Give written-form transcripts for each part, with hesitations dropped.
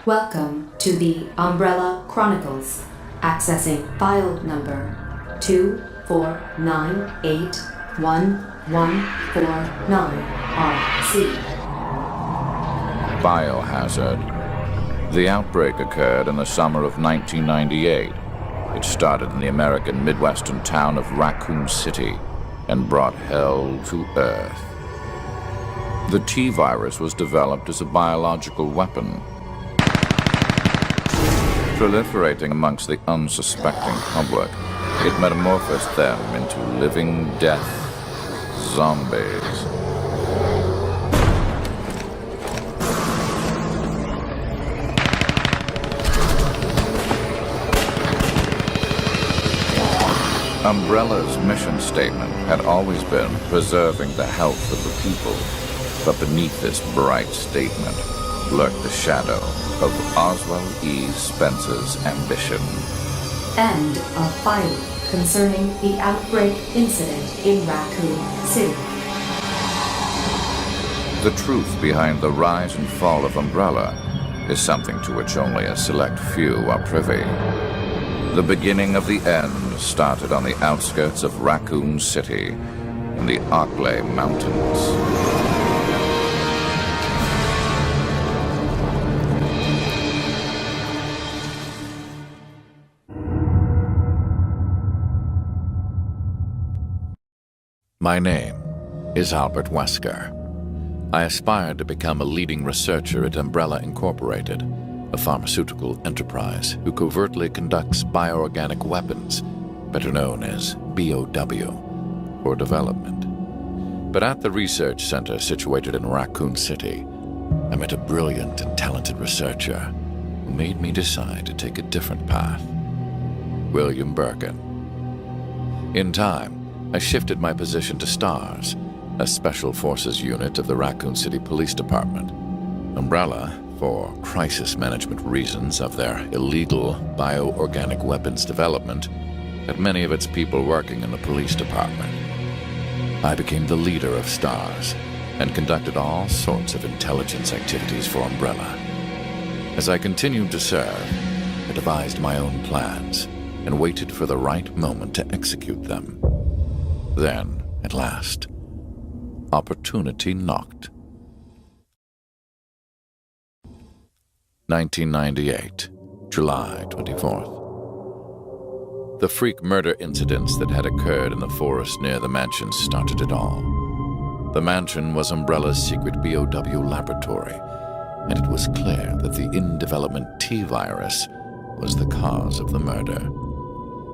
Welcome to the Umbrella Chronicles. Accessing file number 249811149RC. Biohazard. The outbreak occurred in the summer of 1998. It started in the American Midwestern town of Raccoon City and brought hell to Earth. The T-virus was developed as a biological weapon, proliferating amongst the unsuspecting public. It metamorphosed them into living death zombies. Umbrella's mission statement had always been preserving the health of the people, but beneath this bright statement lurked the shadow of Oswald E. Spencer's ambition. And a file concerning the outbreak incident in Raccoon City. The truth behind the rise and fall of Umbrella is something to which only a select few are privy. The beginning of the end started on the outskirts of Raccoon City in the Arklay Mountains. My name is Albert Wesker. I aspired to become a leading researcher at Umbrella Incorporated, a pharmaceutical enterprise who covertly conducts bioorganic weapons, better known as BOW, for development. But at the research center situated in Raccoon City, I met a brilliant and talented researcher who made me decide to take a different path. William Birkin. In time, I shifted my position to STARS, a special forces unit of the Raccoon City Police Department. Umbrella, for crisis management reasons of their illegal bioorganic weapons development, had many of its people working in the police department. I became the leader of STARS and conducted all sorts of intelligence activities for Umbrella. As I continued to serve, I devised my own plans and waited for the right moment to execute them. Then, at last, opportunity knocked. 1998, July 24th. The freak murder incidents that had occurred in the forest near the mansion started it all. The mansion was Umbrella's secret BOW laboratory, and it was clear that the in-development T-virus was the cause of the murder.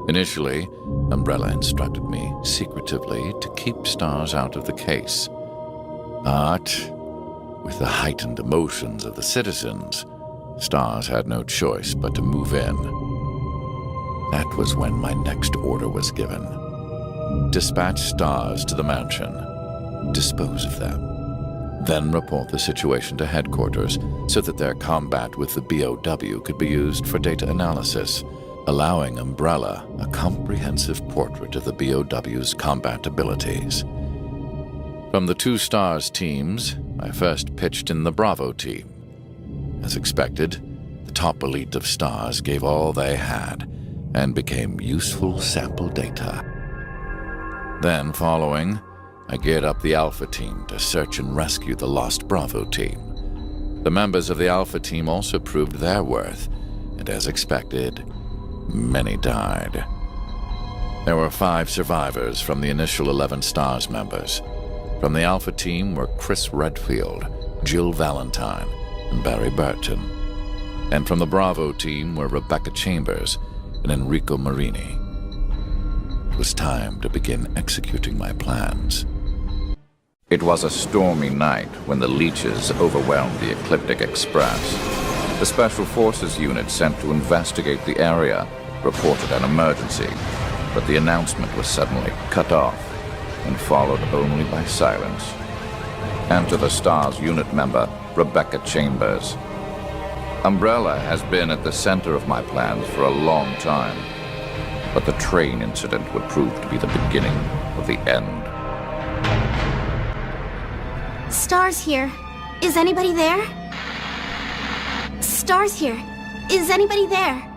Initially, Umbrella instructed me secretively to keep STARS out of the case. But, with the heightened emotions of the citizens, STARS had no choice but to move in. That was when my next order was given. Dispatch STARS to the mansion. Dispose of them. Then report the situation to headquarters so that their combat with the BOW could be used for data analysis, allowing Umbrella a comprehensive portrait of the BOW's combat abilities. From the two STARS teams, I first pitched in the Bravo team. As expected, the top elite of STARS gave all they had and became useful sample data. Then, following, I geared up the Alpha team to search and rescue the lost Bravo team. The members of the Alpha team also proved their worth, and as expected, many died. There were 5 survivors from the initial 11 STARS members. From the Alpha team were Chris Redfield, Jill Valentine, and Barry Burton. And from the Bravo team were Rebecca Chambers and Enrico Marini. It was time to begin executing my plans. It was a stormy night when the leeches overwhelmed the Ecliptic Express. The Special Forces unit sent to investigate the area reported an emergency, but the announcement was suddenly cut off and followed only by silence. Enter the STARS unit member, Rebecca Chambers. Umbrella has been at the center of my plans for a long time, but the train incident would prove to be the beginning of the end. STARS here. Is anybody there? stars here. Is anybody there?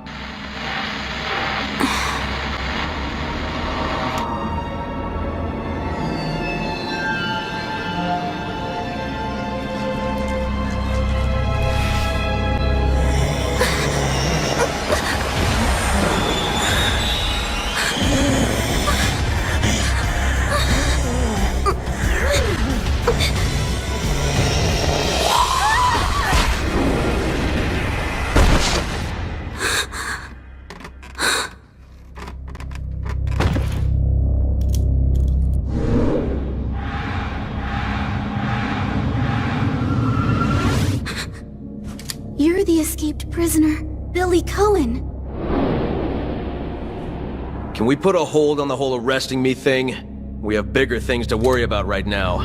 You're the escaped prisoner, Billy Cohen. Can we put a hold on the whole arresting me thing? We have bigger things to worry about right now.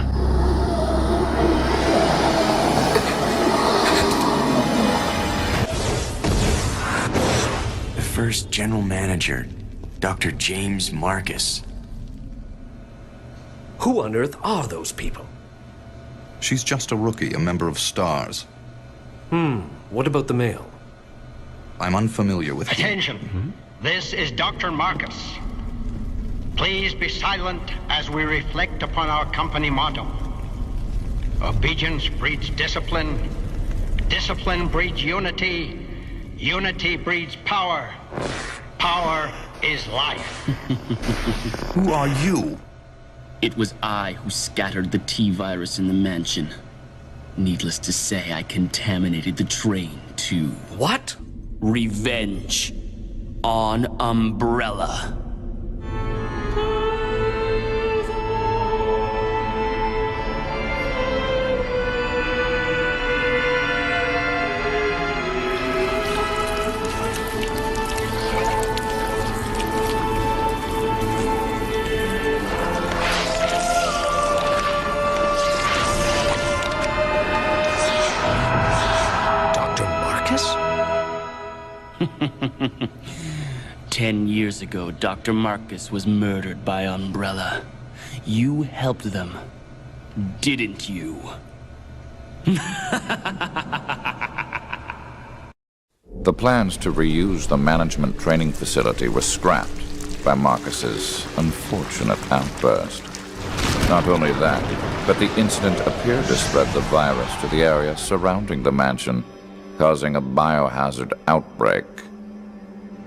The first general manager, Dr. James Marcus. Who on earth are those people? She's just a rookie, a member of STARS. What about the mail? I'm unfamiliar with him. Attention. This is Dr. Marcus. Please be silent as we reflect upon our company motto. Obedience breeds discipline. Discipline breeds unity. Unity breeds power. Power is life. Who are you? It was I who scattered the T-virus in the mansion. Needless to say, I contaminated the train, too. What? Revenge. On Umbrella. Dr. Marcus? 10 years ago, Dr. Marcus was murdered by Umbrella. You helped them, didn't you? The plans to reuse the management training facility were scrapped by Marcus's unfortunate outburst. Not only that, but the incident appeared to spread the virus to the area surrounding the mansion, causing a biohazard outbreak.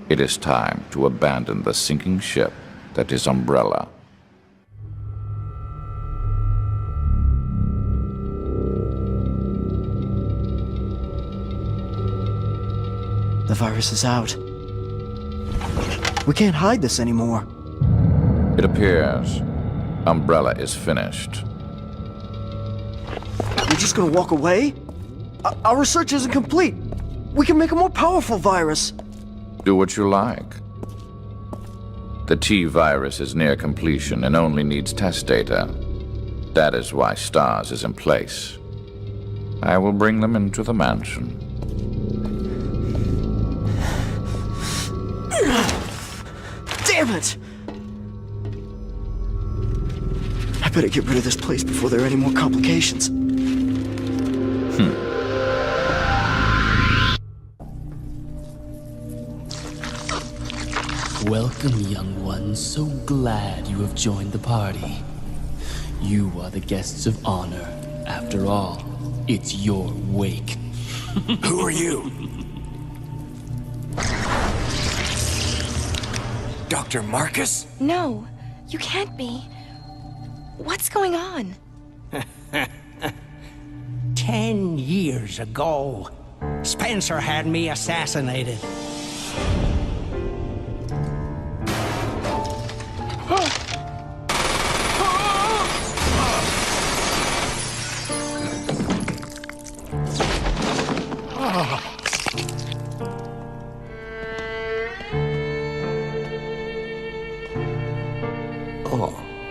It is time to abandon the sinking ship that is Umbrella. The virus is out. We can't hide this anymore. It appears Umbrella is finished. You're just gonna walk away? Our research isn't complete. We can make a more powerful virus. Do what you like. The T-virus is near completion and only needs test data. That is why STARS is in place. I will bring them into the mansion. Damn it! I better get rid of this place before there are any more complications. Welcome, young ones. So glad you have joined the party. You are the guests of honor. After all, it's your wake. Who are you? Dr. Marcus? No, you can't be. What's going on? 10 years ago, Spencer had me assassinated.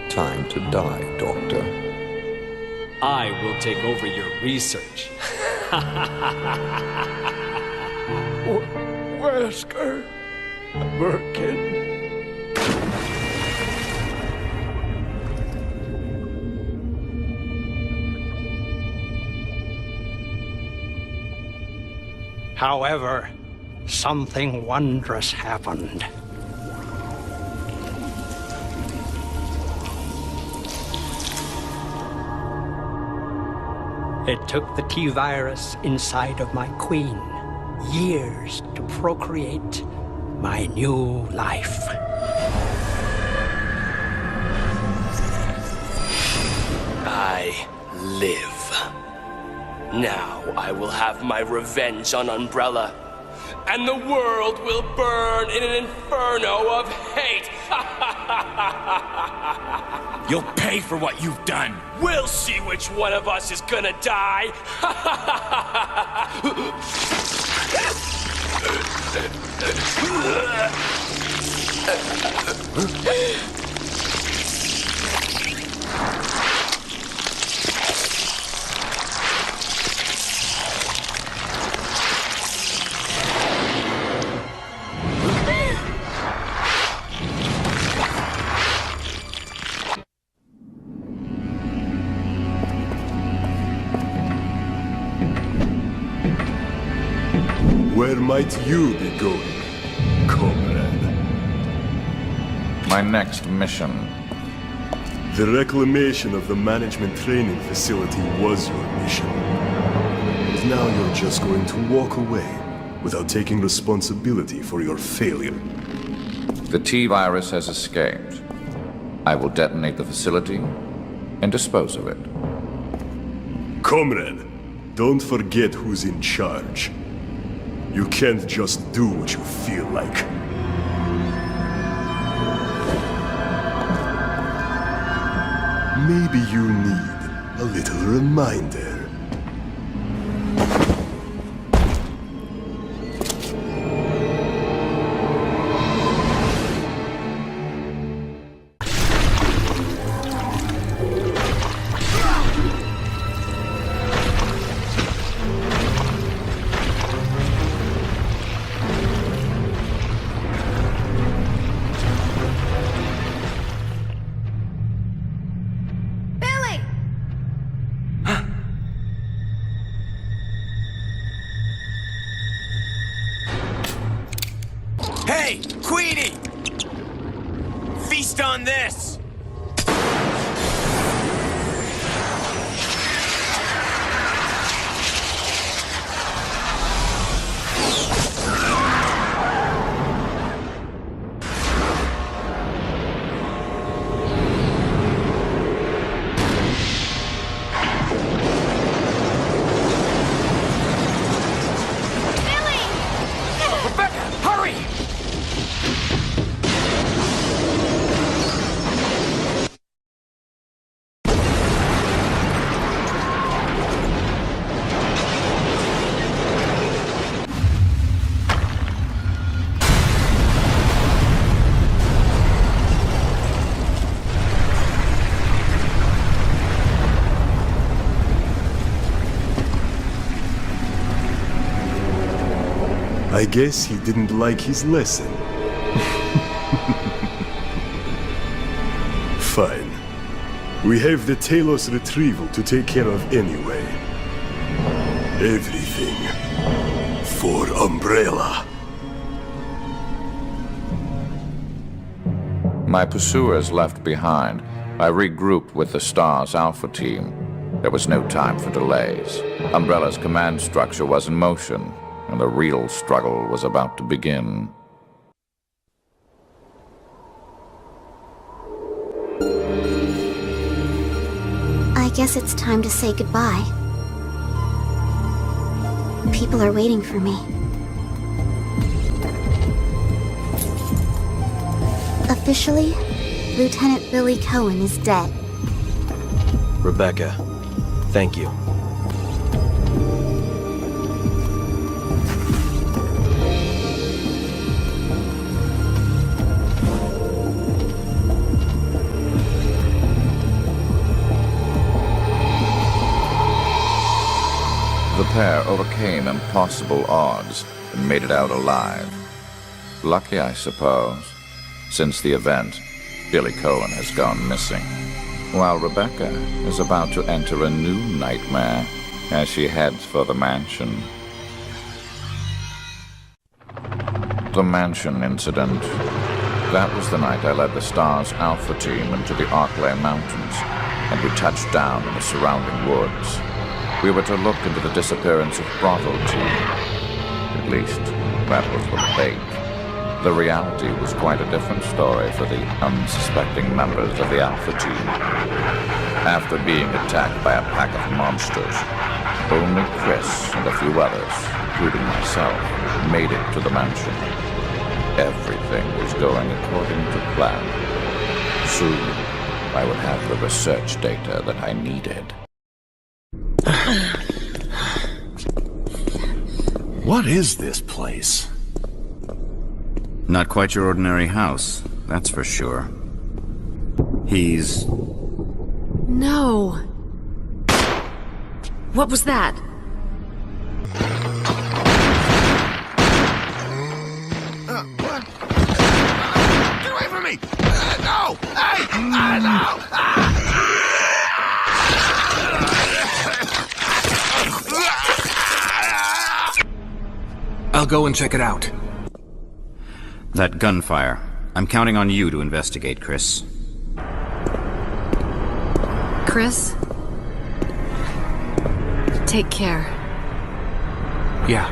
Time to die, Doctor. I will take over your research. Wesker, Birkin. However, something wondrous happened. It took the T-virus inside of my queen years to procreate my new life. I live. Now I will have my revenge on Umbrella, and the world will burn in an inferno of hate. You'll pay for what you've done. We'll see which one of us is gonna die. Where might you be going, comrade? My next mission. The reclamation of the management training facility was your mission. And now you're just going to walk away without taking responsibility for your failure. The T-virus has escaped. I will detonate the facility and dispose of it. Comrade, don't forget who's in charge. You can't just do what you feel like. Maybe you need a little reminder. Hey, Queenie! Feast on this! I guess he didn't like his lesson. Fine. We have the Talos retrieval to take care of anyway. Everything for Umbrella. My pursuers left behind. I regrouped with the Star's Alpha team. There was no time for delays. Umbrella's command structure was in motion, and the real struggle was about to begin. I guess it's time to say goodbye. People are waiting for me. Officially, Lieutenant Billy Cohen is dead. Rebecca, thank you. The pair overcame impossible odds and made it out alive. Lucky, I suppose. Since the event, Billy Cohen has gone missing, while Rebecca is about to enter a new nightmare as she heads for the mansion. The mansion incident. That was the night I led the STARS Alpha team into the Arklay Mountains, and we touched down in the surrounding woods. We were to look into the disappearance of Bravo Team. At least, that was the bait. The reality was quite a different story for the unsuspecting members of the Alpha team. After being attacked by a pack of monsters, only Chris and a few others, including myself, made it to the mansion. Everything was going according to plan. Soon, I would have the research data that I needed. What is this place? Not quite your ordinary house, that's for sure. He's... No. What was that? What? Get away from me! No! Hey! No! I'll go and check it out. That gunfire. I'm counting on you to investigate, Chris. Chris? Take care. Yeah.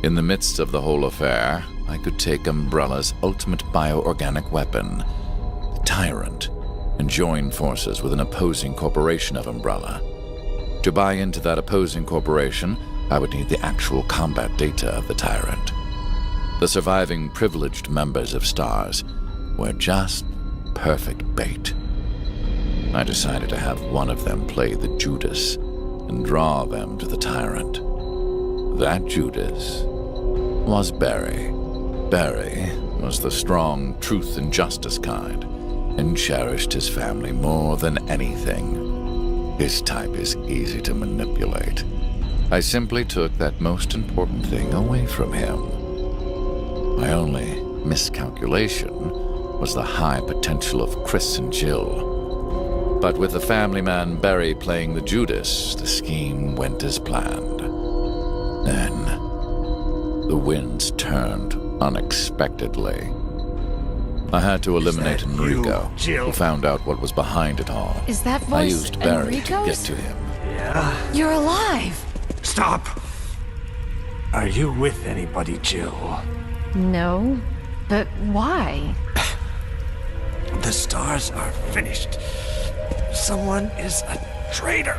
In the midst of the whole affair, I could take Umbrella's ultimate bioorganic weapon, the Tyrant, and join forces with an opposing corporation of Umbrella. To buy into that opposing corporation, I would need the actual combat data of the Tyrant. The surviving privileged members of STARS were just perfect bait. I decided to have one of them play the Judas and draw them to the Tyrant. That Judas was Barry. Barry was the strong truth and justice kind, and cherished his family more than anything. His type is easy to manipulate. I simply took that most important thing away from him. My only miscalculation was the high potential of Chris and Jill. But with the family man Barry playing the Judas, the scheme went as planned. Then, the winds turned unexpectedly. I had to eliminate Enrico, who found out what was behind it all. Is that voice I used Barry to Enrico's? get to him. Yeah? You're alive! Stop! Are you with anybody, Jill? No. But why? The STARS are finished. Someone is a traitor.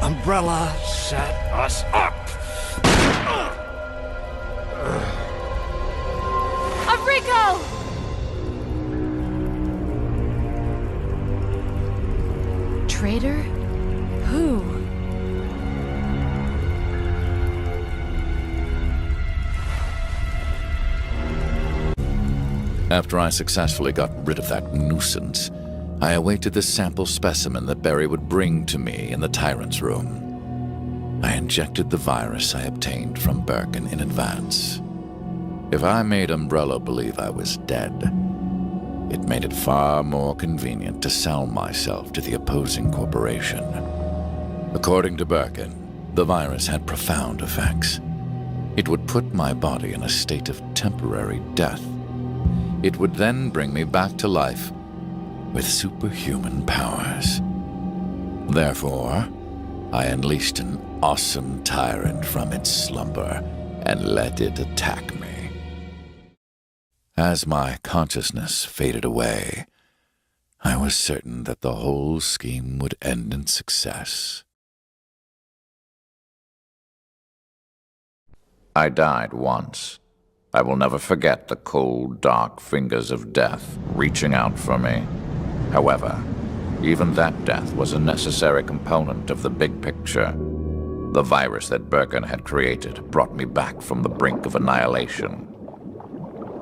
Umbrella set us up. Enrico! Traitor? Who? After I successfully got rid of that nuisance, I awaited the sample specimen that Barry would bring to me in the Tyrant's room. I injected the virus I obtained from Birkin in advance. If I made Umbrella believe I was dead, it made it far more convenient to sell myself to the opposing corporation. According to Birkin, the virus had profound effects. It would put my body in a state of temporary death. It would then bring me back to life with superhuman powers. Therefore, I unleashed an awesome tyrant from its slumber and let it attack me. As my consciousness faded away, I was certain that the whole scheme would end in success. I died once. I will never forget the cold, dark fingers of death reaching out for me. However, even that death was a necessary component of the big picture. The virus that Birkin had created brought me back from the brink of annihilation.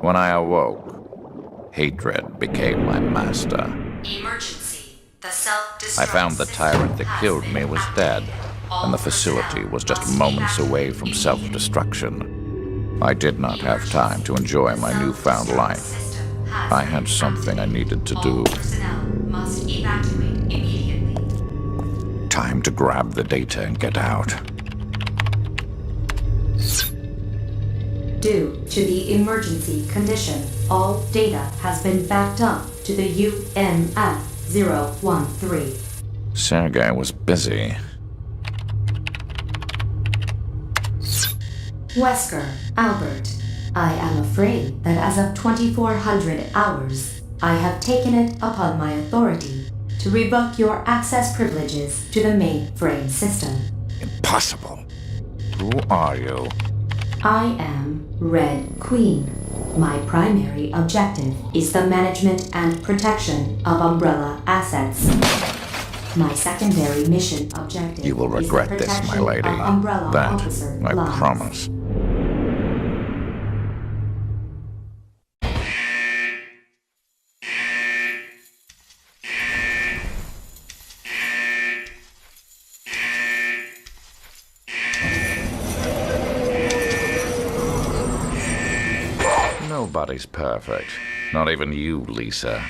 When I awoke, hatred became my master. Emergency. The self-destruct I found the tyrant that killed me was dead, and the facility was just moments away from self-destruction. I did not have time to enjoy my newfound life. I had something I needed to do. Personnel must evacuate immediately. Time to grab the data and get out. Due to the emergency condition, all data has been backed up to the UNF-013. Sergei was busy. Wesker, Albert, I am afraid that as of 2400 hours, I have taken it upon my authority to revoke your access privileges to the mainframe system. Impossible. Who are you? I am Red Queen. My primary objective is the management and protection of Umbrella assets. My secondary mission objective You will regret is the this, my protection lady. of Umbrella That officer I lives. promise. Nobody's perfect. Not even you, Lisa.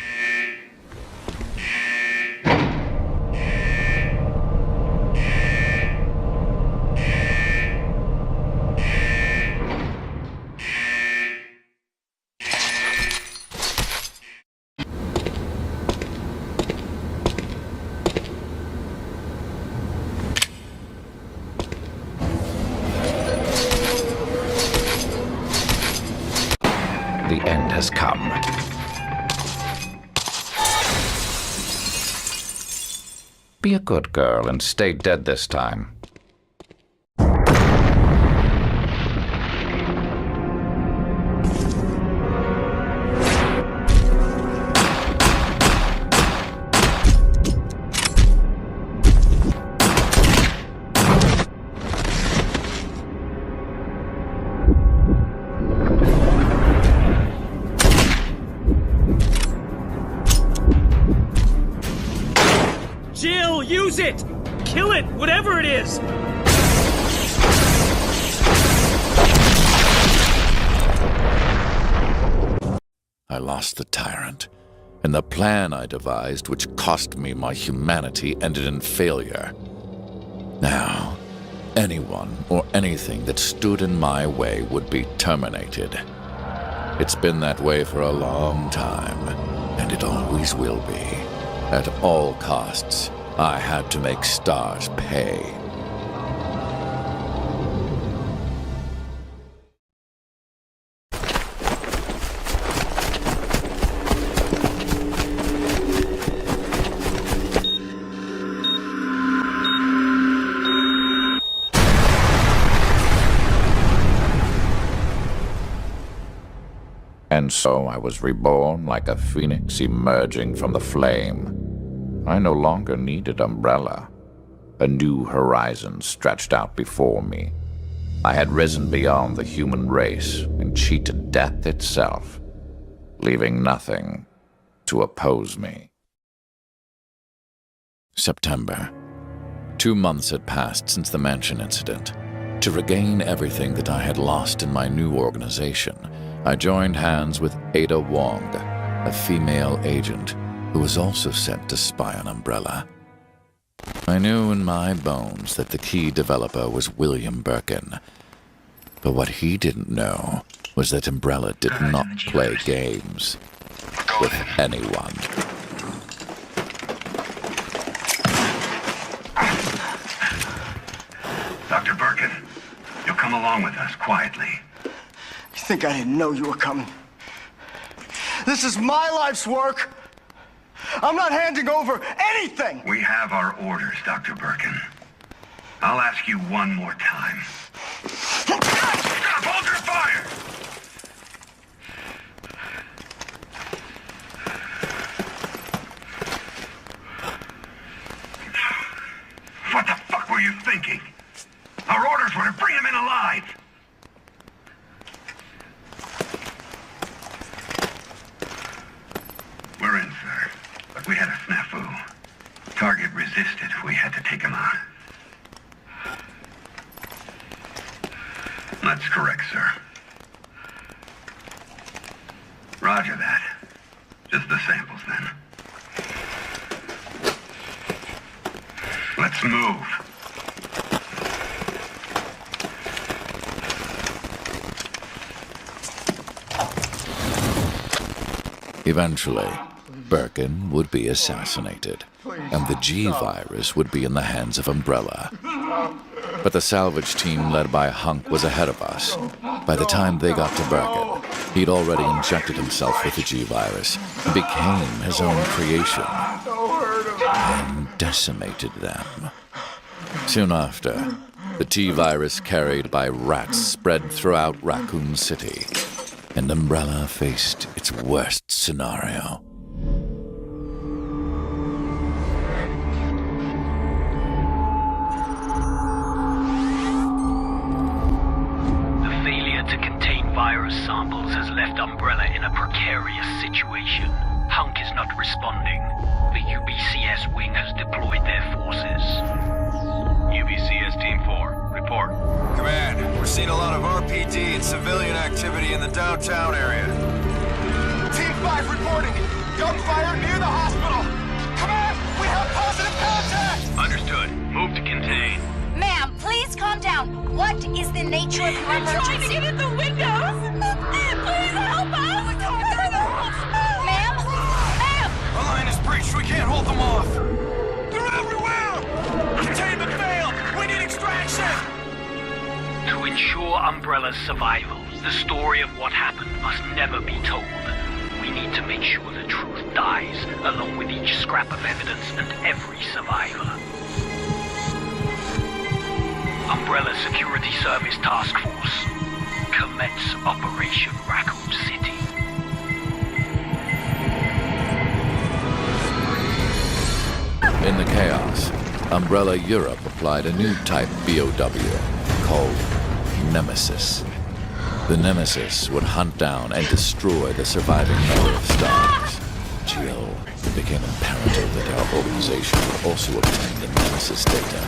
The end has come. Be a good girl and stay dead this time. Jill, use it! Kill it, whatever it is! I lost the tyrant, and the plan I devised, which cost me my humanity, ended in failure. Now, anyone or anything that stood in my way would be terminated. It's been that way for a long time, and it always will be. At all costs, I had to make stars pay. And so I was reborn like a phoenix emerging from the flame. I no longer needed Umbrella. A new horizon stretched out before me. I had risen beyond the human race and cheated death itself, leaving nothing to oppose me. September. 2 months had passed since the mansion incident. To regain everything that I had lost in my new organization, I joined hands with Ada Wong, a female agent who was also sent to spy on Umbrella. I knew in my bones that the key developer was William Birkin, but what he didn't know was that Umbrella did not play games with anyone. Dr. Birkin, you'll come along with us quietly. You think I didn't know you were coming? This is my life's work! I'm not handing over anything! We have our orders, Dr. Birkin. I'll ask you one more time. Stop! Hold your fire! What the fuck were you thinking? Our orders were to bring him in alive! We're in, sir. But we had a snafu. Target resisted. We had to take him out. That's correct, sir. Roger that. Just the samples, then. Let's move. Eventually, Birkin would be assassinated, and the G-Virus would be in the hands of Umbrella. But the salvage team led by Hunk was ahead of us. By the time they got to Birkin, he'd already injected himself with the G-Virus and became his own creation, and decimated them. Soon after, the T-Virus carried by rats spread throughout Raccoon City, and Umbrella faced its worst scenario. The failure to contain virus samples has left Umbrella in a precarious situation. Hunk is not responding. The UBCS wing has deployed their forces. UBCS Team 4, report. Command, we're seeing a lot of RPD and civilian activity in the downtown area. Team 5 reporting. Gunfire near the hospital. Command, we have positive contact! Understood. Move to contain. Ma'am, please calm down. What is the nature of your emergency? They're trying to get in the windows! Please help us! Ma'am? Ma'am! The line is breached. We can't hold them off. They're everywhere! Containment failed! We need extraction! To ensure Umbrella's survival, the story of what happened must never be told. We need to make sure the truth dies, along with each scrap of evidence and every survivor. Umbrella Security Service Task Force. Commence Operation Raccoon City. In the chaos, Umbrella Europe applied a new type BOW called Nemesis. The Nemesis would hunt down and destroy the surviving number of stars. Jill, it became imperative that our organization would also obtain the Nemesis data.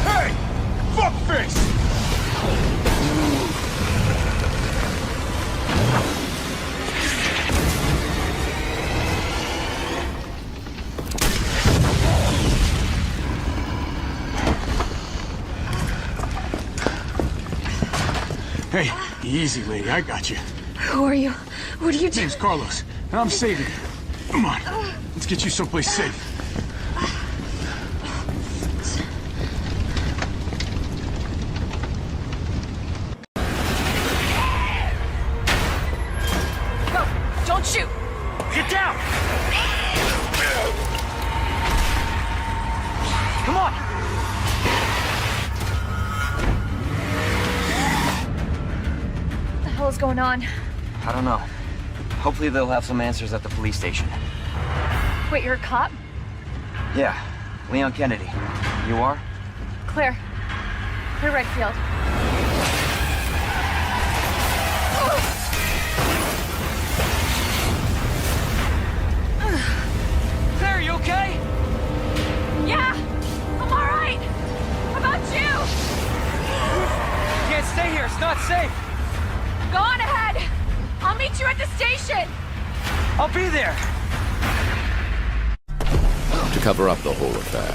Hey! Fuckface! Hey, easy, lady. I got you. Who are you? What are you doing? Name's Carlos, and I'm saving you. Come on, let's get you someplace safe. No, don't shoot! Get down! Come on! What the hell is going on? I don't know. Hopefully they'll have some answers at the police station. Wait, you're a cop? Yeah, Leon Kennedy. You are? Claire. Claire Redfield. Claire, you okay? Yeah! I'm alright! How about you? You can't stay here, it's not safe! Go on ahead! I'll meet you at the station! I'll be there! To cover up the whole affair,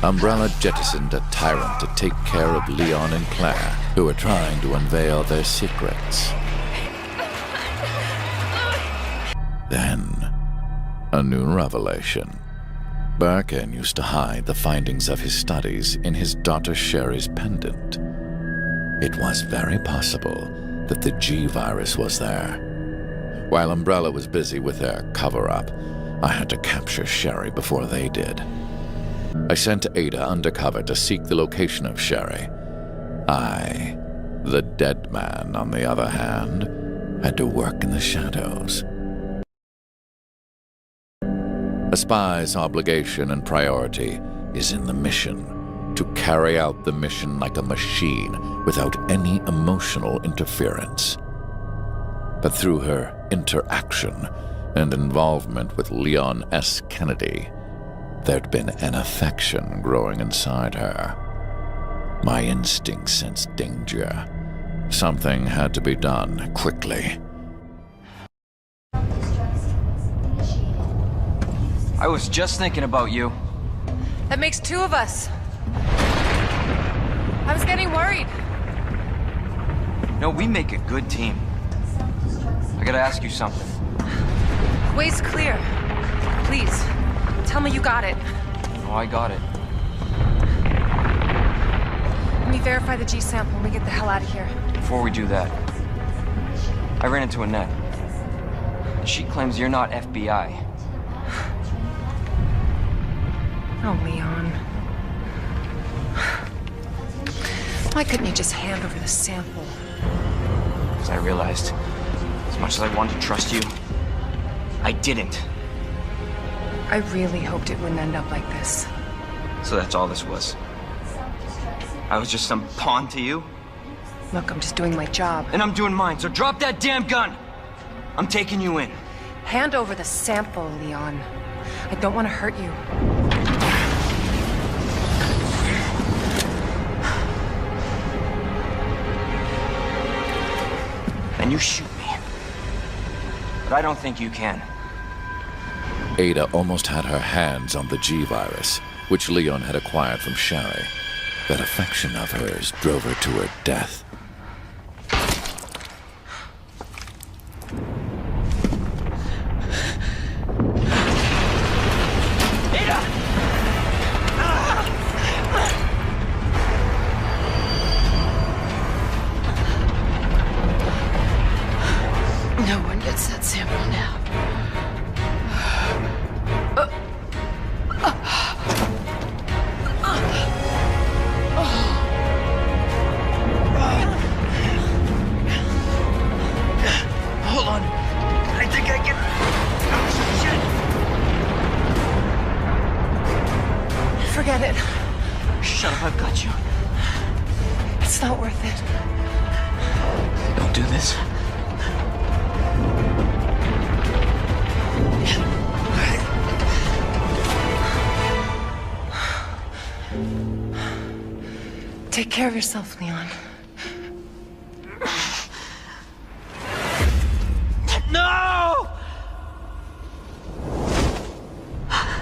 Umbrella jettisoned a tyrant to take care of Leon and Claire, who were trying to unveil their secrets. Then, a new revelation. Birkin used to hide the findings of his studies in his daughter Sherry's pendant. It was very possible that the G-Virus was there. While Umbrella was busy with their cover-up, I had to capture Sherry before they did. I sent Ada undercover to seek the location of Sherry. I, the dead man, on the other hand, had to work in the shadows. A spy's obligation and priority is in the mission, to carry out the mission like a machine without any emotional interference. But through her interaction and involvement with Leon S. Kennedy, there'd been an affection growing inside her. My instincts sensed danger. Something had to be done quickly. I was just thinking about you. That makes two of us. I was getting worried. No, we make a good team. I gotta ask you something. Way's clear. Please, tell me you got it. Oh, I got it. Let me verify the G sample and we get the hell out of here. Before we do that, I ran into Annette. She claims you're not FBI. Oh, Leon. Why couldn't you just hand over the sample? Because I realized, as much as I wanted to trust you, I didn't. I really hoped it wouldn't end up like this. So that's all this was. I was just some pawn to you? Look, I'm just doing my job. And I'm doing mine, so drop that damn gun! I'm taking you in. Hand over the sample, Leon. I don't want to hurt you. Then you shoot me. But I don't think you can. Ada almost had her hands on the G-virus, which Leon had acquired from Sherry. That affection of hers drove her to her death. No one gets that sample now. Hold on. I think I can... Shit! Forget it. Shut up, I've got you. It's not worth it. Don't do this. Take care of yourself, Leon. No!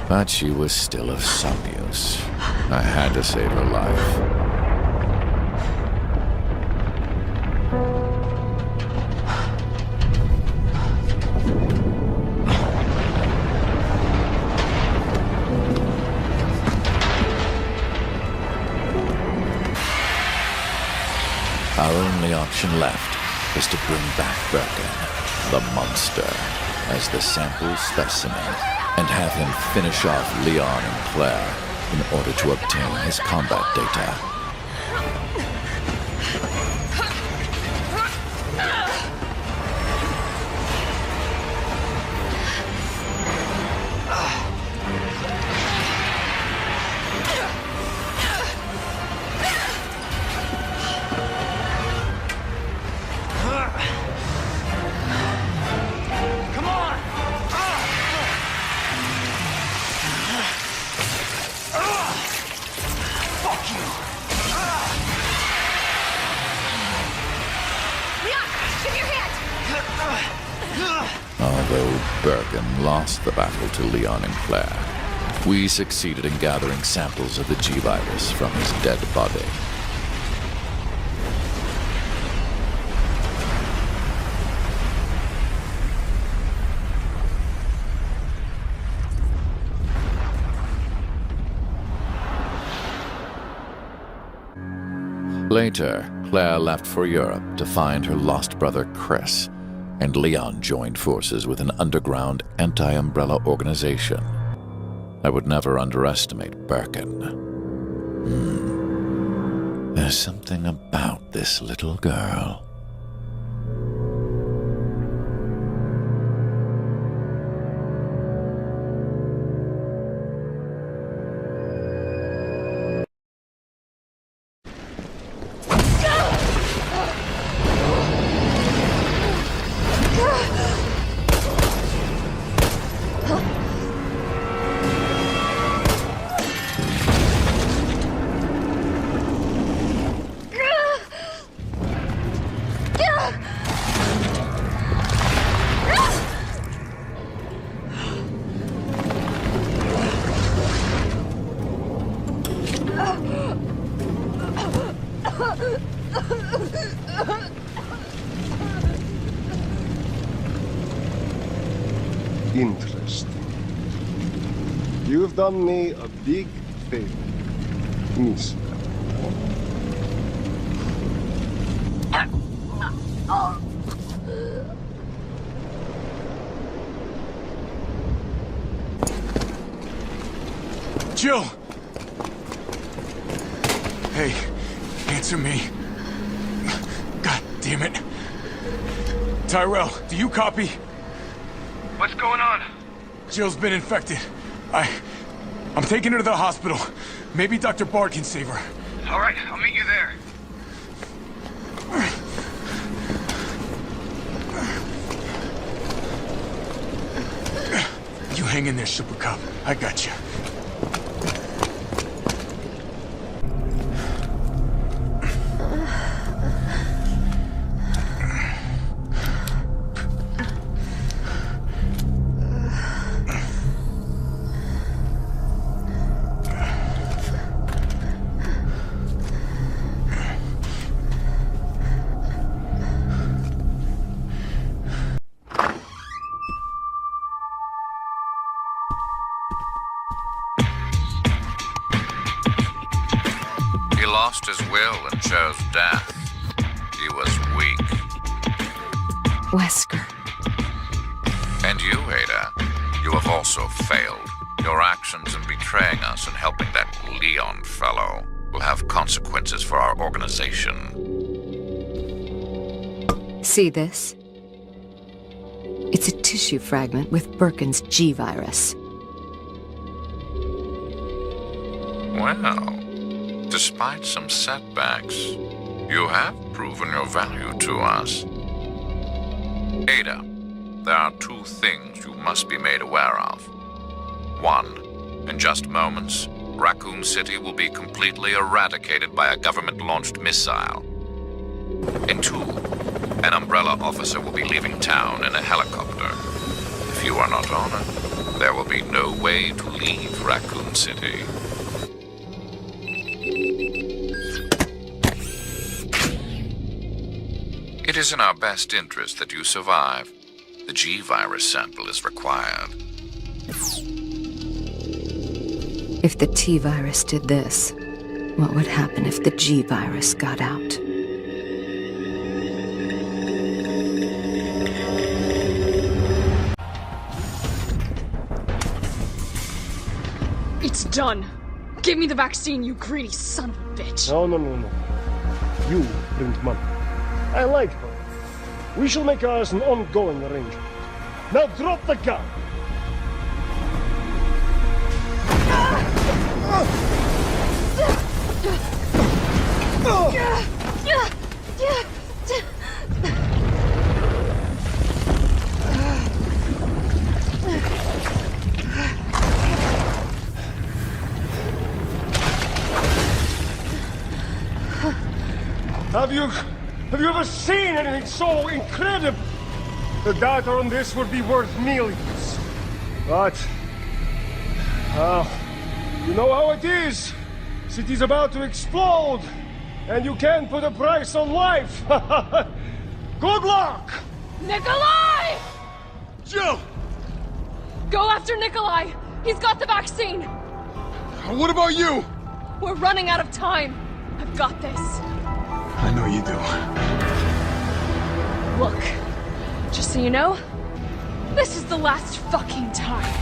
But she was still of some use. I had to save her life. Our only option left was to bring back Birkin, the monster, as the sample specimen, and have him finish off Leon and Claire in order to obtain his combat data. Although Birkin lost the battle to Leon and Claire, we succeeded in gathering samples of the G-virus from his dead body. Later, Claire left for Europe to find her lost brother Chris, and Leon joined forces with an underground anti-Umbrella organization. I would never underestimate Birkin. There's something about this little girl. You've done me a big favor, Miss. Jill! Hey, answer me. God damn it. Tyrell, do you copy? What's going on? Jill's been infected. I'm taking her to the hospital. Maybe Dr. Bard can save her. All right, I'll meet you there. You hang in there, Super Cop. I got you. He lost his will and chose death. He was weak. Wesker. And you, Ada, you have also failed. Your actions in betraying us and helping that Leon fellow will have consequences for our organization. See this? It's a tissue fragment with Birkin's G virus. Well, despite some setbacks, you have proven your value to us. Ada, there are two things you must be made aware of. One, in just moments, Raccoon City will be completely eradicated by a government-launched missile. And two, an Umbrella officer will be leaving town in a helicopter. If you are not on it, there will be no way to leave Raccoon City. It is in our best interest that you survive. The G-virus sample is required. If the T-virus did this, what would happen if the G-virus got out? It's done. Give me the vaccine, you greedy son of a bitch. No. You print money. I like her. We shall make ours an ongoing arrangement. Now drop the gun! Have you ever seen anything so incredible? The data on this would be worth millions. But, you know how it is. City's about to explode, and you can't put a price on life. Good luck! Nikolai! Jill! Go after Nikolai! He's got the vaccine! What about you? We're running out of time. I've got this. I know you do. Look, just so you know, this is the last fucking time.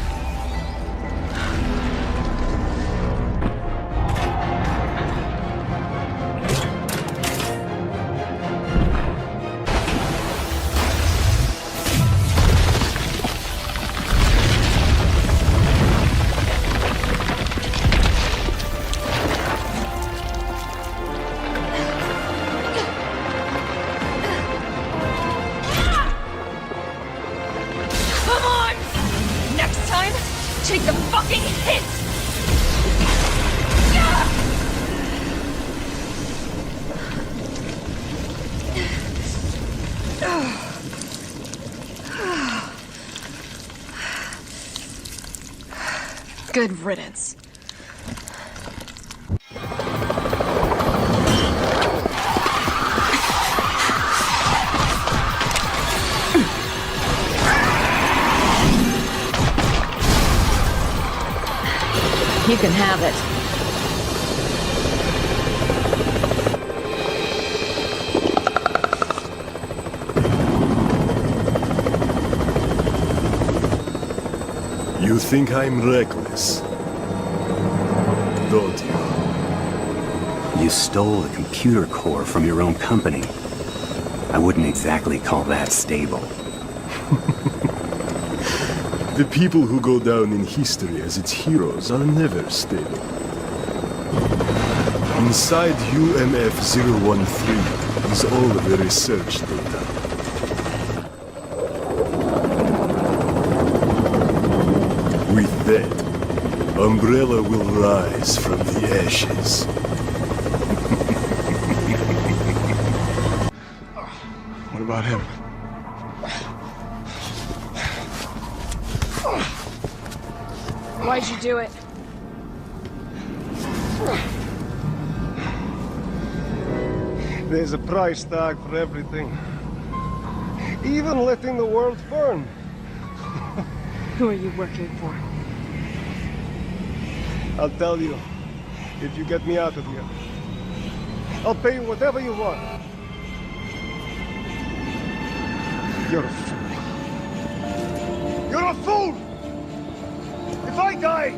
Take the fucking hit! Good riddance. You can have it. You think I'm reckless, don't you? You stole a computer core from your own company. I wouldn't exactly call that stable. The people who go down in history as its heroes are never stable. Inside UMF-013 is all of the research data. With that, Umbrella will rise from the ashes. What about him? Why'd you do it? There's a price tag for everything. Even letting the world burn. Who are you working for? I'll tell you, if you get me out of here. I'll pay you whatever you want. You're a fool. You're a fool! If I die,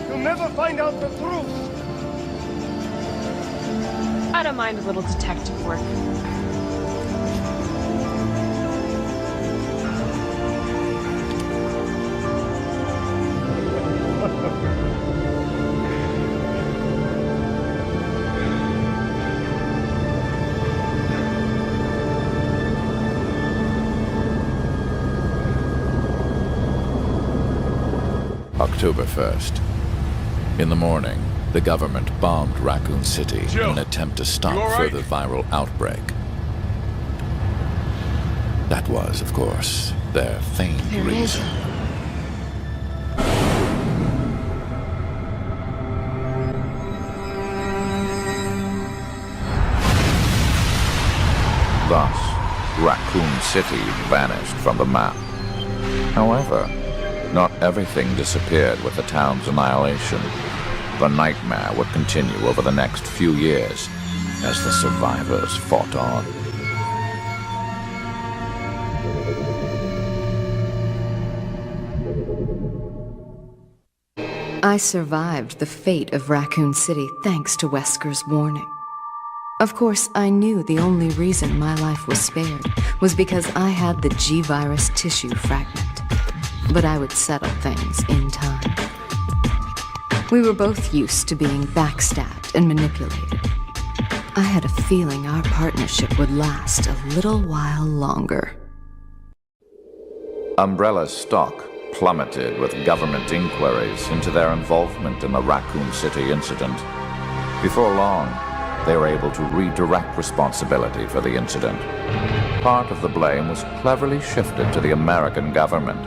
you'll never find out the truth. I don't mind a little detective work. October 1st. In the morning, the government bombed Raccoon City in an attempt to stop further viral outbreak. That was, of course, their feigned reason. Thus, Raccoon City vanished from the map. However, not everything disappeared with the town's annihilation. The nightmare would continue over the next few years as the survivors fought on. I survived the fate of Raccoon City thanks to Wesker's warning. Of course, I knew the only reason my life was spared was because I had the G-virus tissue fragment. But I would settle things in time. We were both used to being backstabbed and manipulated. I had a feeling our partnership would last a little while longer. Umbrella's stock plummeted with government inquiries into their involvement in the Raccoon City incident. Before long, they were able to redirect responsibility for the incident. Part of the blame was cleverly shifted to the American government.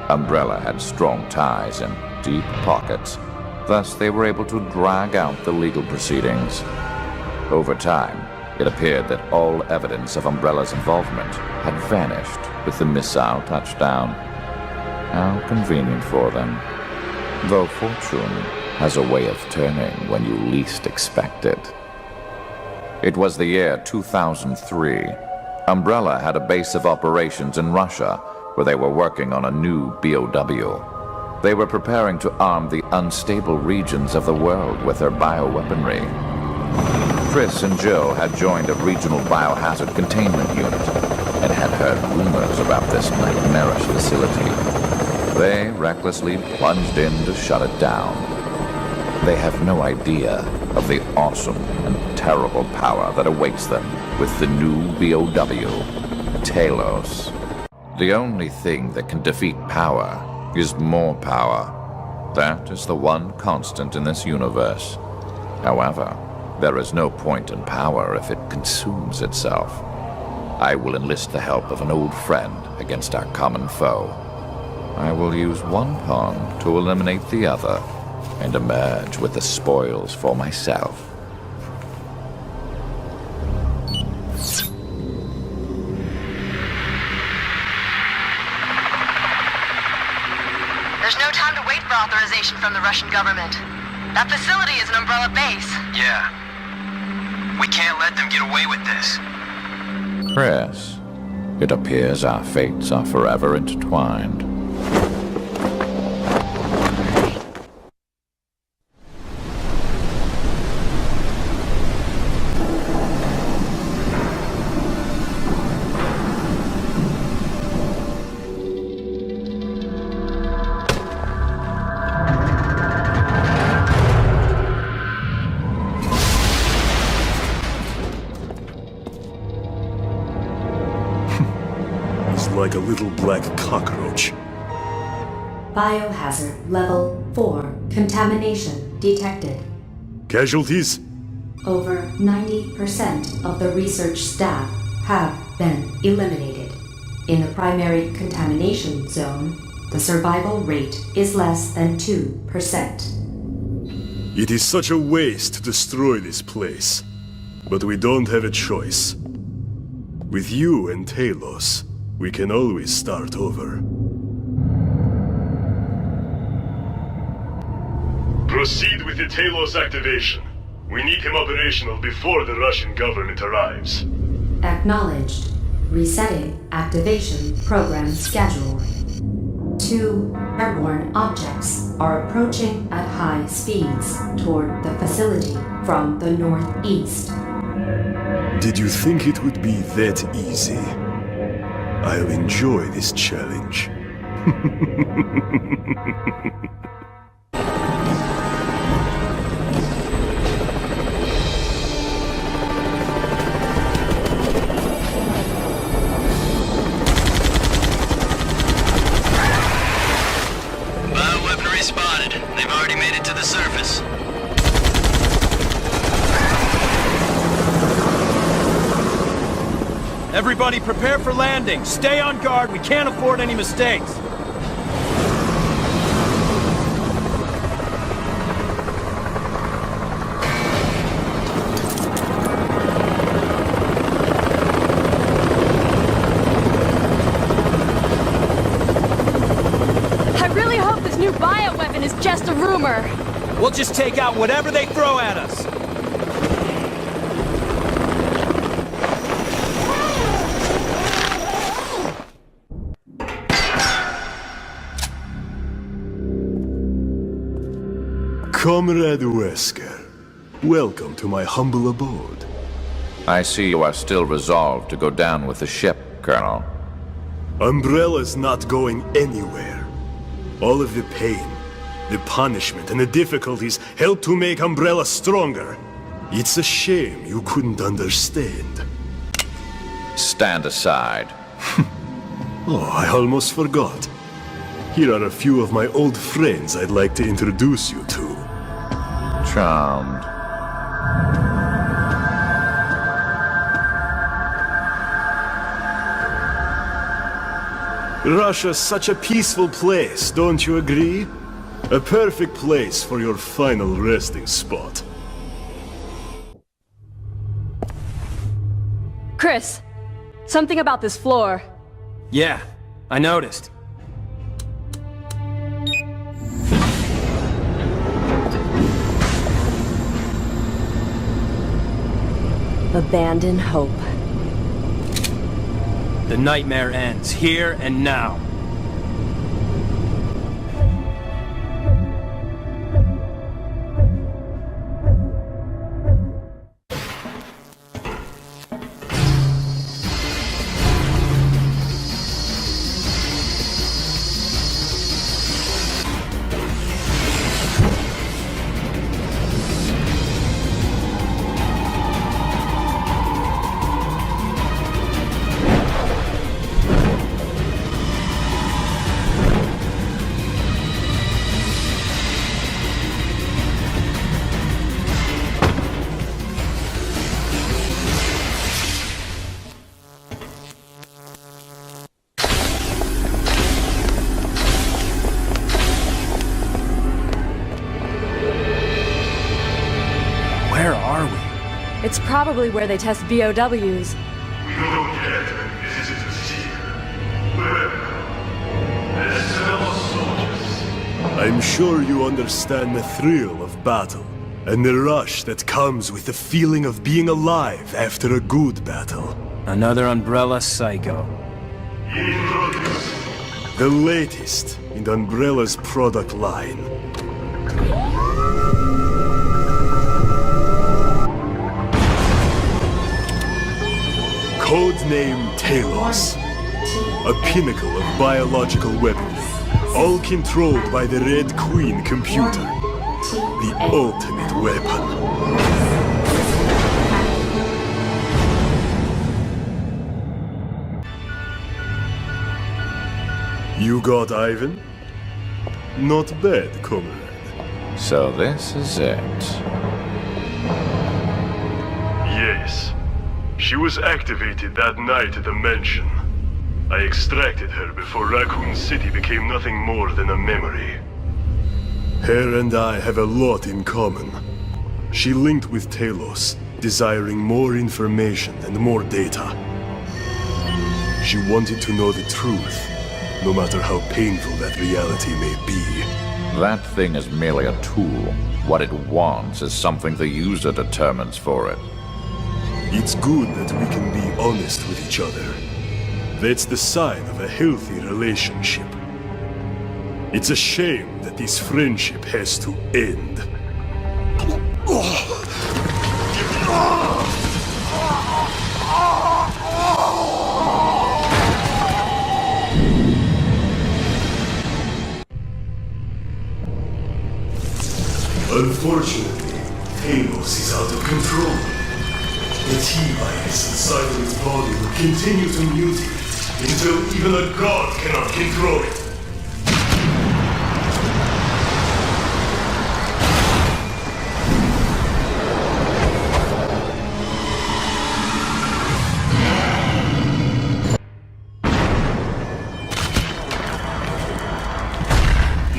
Umbrella had strong ties and deep pockets, thus they were able to drag out the legal proceedings. Over time, it appeared that all evidence of Umbrella's involvement had vanished with the missile touchdown. How convenient for them. Though fortune has a way of turning when you least expect it. It was the year 2003. Umbrella had a base of operations in Russia, where they were working on a new BOW. They were preparing to arm the unstable regions of the world with their bioweaponry. Chris and Jill had joined a regional biohazard containment unit and had heard rumors about this nightmarish facility. They recklessly plunged in to shut it down. They have no idea of the awesome and terrible power that awaits them with the new BOW, Talos. The only thing that can defeat power is more power. That is the one constant in this universe. However, there is no point in power if it consumes itself. I will enlist the help of an old friend against our common foe. I will use one pawn to eliminate the other and emerge with the spoils for myself. There's no time to wait for authorization from the Russian government. That facility is an Umbrella base. Yeah. We can't let them get away with this. Chris, it appears our fates are forever intertwined. Like a little black cockroach. Biohazard level 4 contamination detected. Casualties? Over 90% of the research staff have been eliminated. In the primary contamination zone, the survival rate is less than 2%. It is such a waste to destroy this place. But we don't have a choice. With you and Talos, we can always start over. Proceed with the Talos activation. We need him operational before the Russian government arrives. Acknowledged. Resetting activation program schedule. 2 airborne objects are approaching at high speeds toward the facility from the northeast. Did you think it would be that easy? I'll enjoy this challenge. Bioweaponry spotted. They've already made it to the surface. Everybody prepare for landing. Stay on guard. We can't afford any mistakes. I really hope this new bioweapon is just a rumor. We'll just take out whatever they throw at us. Comrade Wesker, welcome to my humble abode. I see you are still resolved to go down with the ship, Colonel. Umbrella's not going anywhere. All of the pain, the punishment, and the difficulties helped to make Umbrella stronger. It's a shame you couldn't understand. Stand aside. Oh, I almost forgot. Here are a few of my old friends I'd like to introduce you to. Charmed. Russia's such a peaceful place, don't you agree? A perfect place for your final resting spot. Chris, something about this floor. Yeah, I noticed. Abandon hope. The nightmare ends here and now. It's probably where they test BOWs. We don't get visitors here. Wherever. There's several soldiers. I'm sure you understand the thrill of battle, and the rush that comes with the feeling of being alive after a good battle. Another Umbrella psycho. The latest in Umbrella's product line. Codename Talos. A pinnacle of biological weaponry, all controlled by the Red Queen computer. The ultimate weapon. You got Ivan? Not bad, comrade. So this is it. Yes. She was activated that night at the mansion. I extracted her before Raccoon City became nothing more than a memory. Her and I have a lot in common. She linked with Talos, desiring more information and more data. She wanted to know the truth, no matter how painful that reality may be. That thing is merely a tool. What it wants is something the user determines for it. It's good that we can be honest with each other. That's the sign of a healthy relationship. It's a shame that this friendship has to end. Unfortunately, Talos is out of control. The T-virus inside of its body will continue to mutate until even a god cannot control it.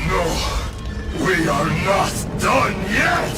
No, we are not done yet!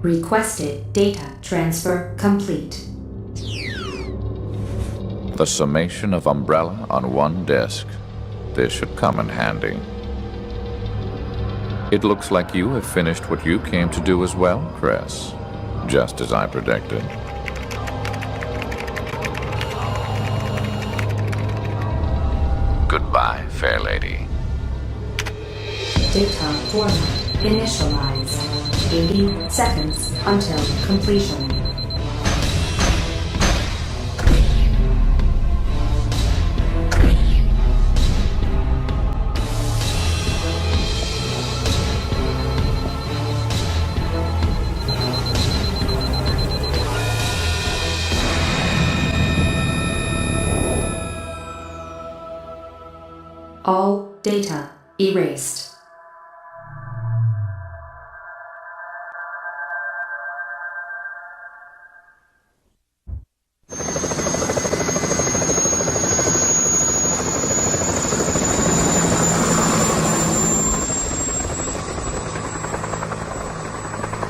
Requested data transfer complete. The summation of Umbrella on one disk. This should come in handy. It looks like you have finished what you came to do as well, Chris. Just as I predicted. Goodbye, fair lady. Data format initialized. 80 seconds until completion. All data erased.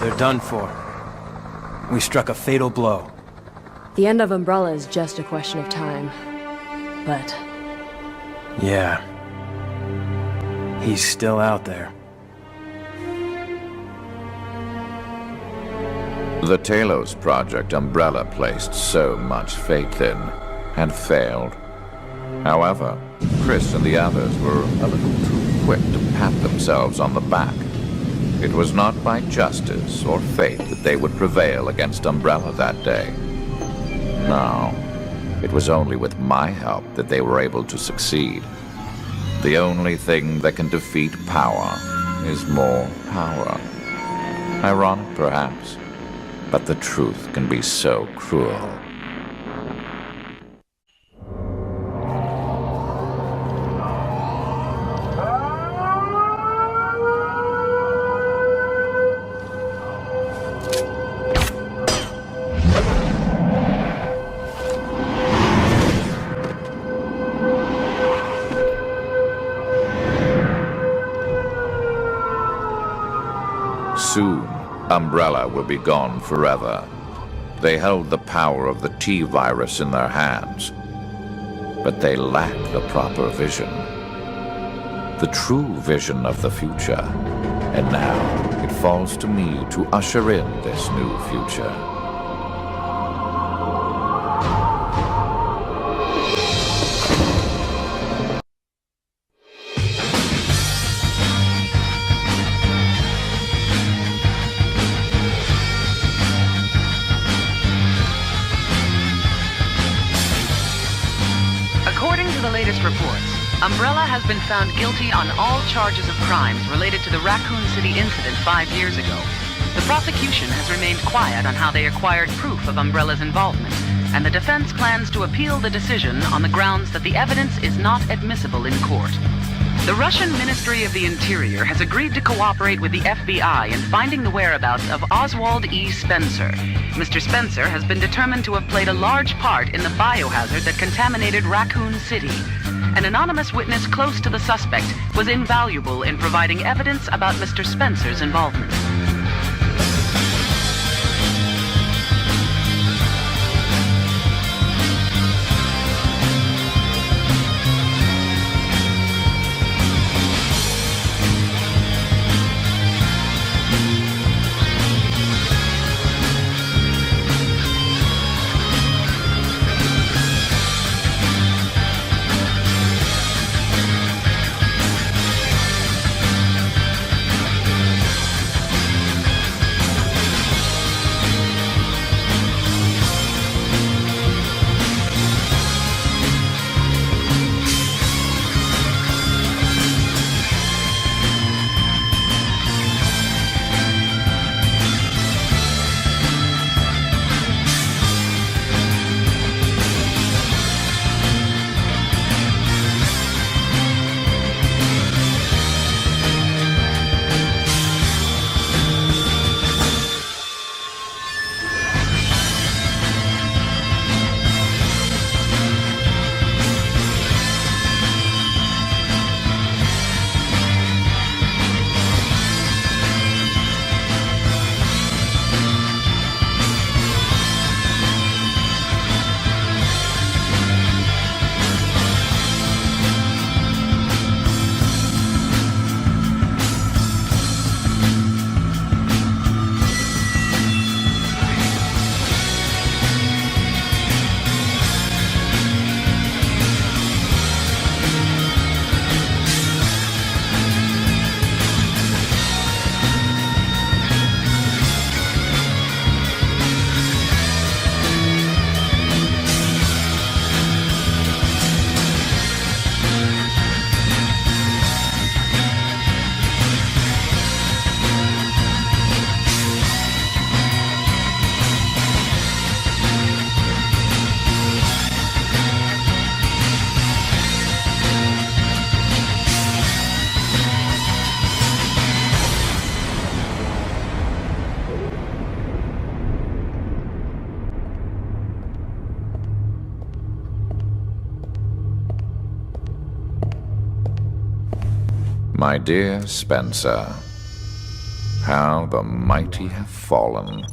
They're done for. We struck a fatal blow. The end of Umbrella is just a question of time. But... yeah. He's still out there. The Talos project Umbrella placed so much faith in, and failed. However, Chris and the others were a little too quick to pat themselves on the back. It was not by justice or fate that they would prevail against Umbrella that day. No, it was only with my help that they were able to succeed. The only thing that can defeat power is more power. Ironic, perhaps, but the truth can be so cruel. Soon, Umbrella will be gone forever. They held the power of the T-virus in their hands, but they lack the proper vision. The true vision of the future. And now, it falls to me to usher in this new future. Reports. Umbrella has been found guilty on all charges of crimes related to the Raccoon City incident 5 years ago. The prosecution has remained quiet on how they acquired proof of Umbrella's involvement, and the defense plans to appeal the decision on the grounds that the evidence is not admissible in court. The Russian Ministry of the Interior has agreed to cooperate with the FBI in finding the whereabouts of Oswald E. Spencer. Mr. Spencer has been determined to have played a large part in the biohazard that contaminated Raccoon City. An anonymous witness close to the suspect was invaluable in providing evidence about Mr. Spencer's involvement. My dear Spencer, how the mighty have fallen.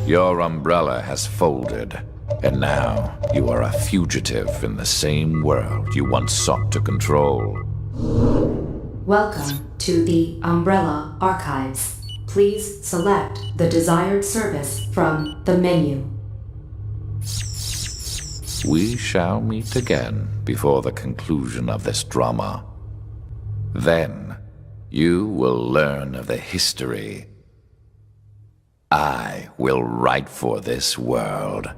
Your umbrella has folded, and now you are a fugitive in the same world you once sought to control. Welcome to the Umbrella Archives. Please select the desired service from the menu. We shall meet again before the conclusion of this drama. Then, you will learn of the history I will write for this world.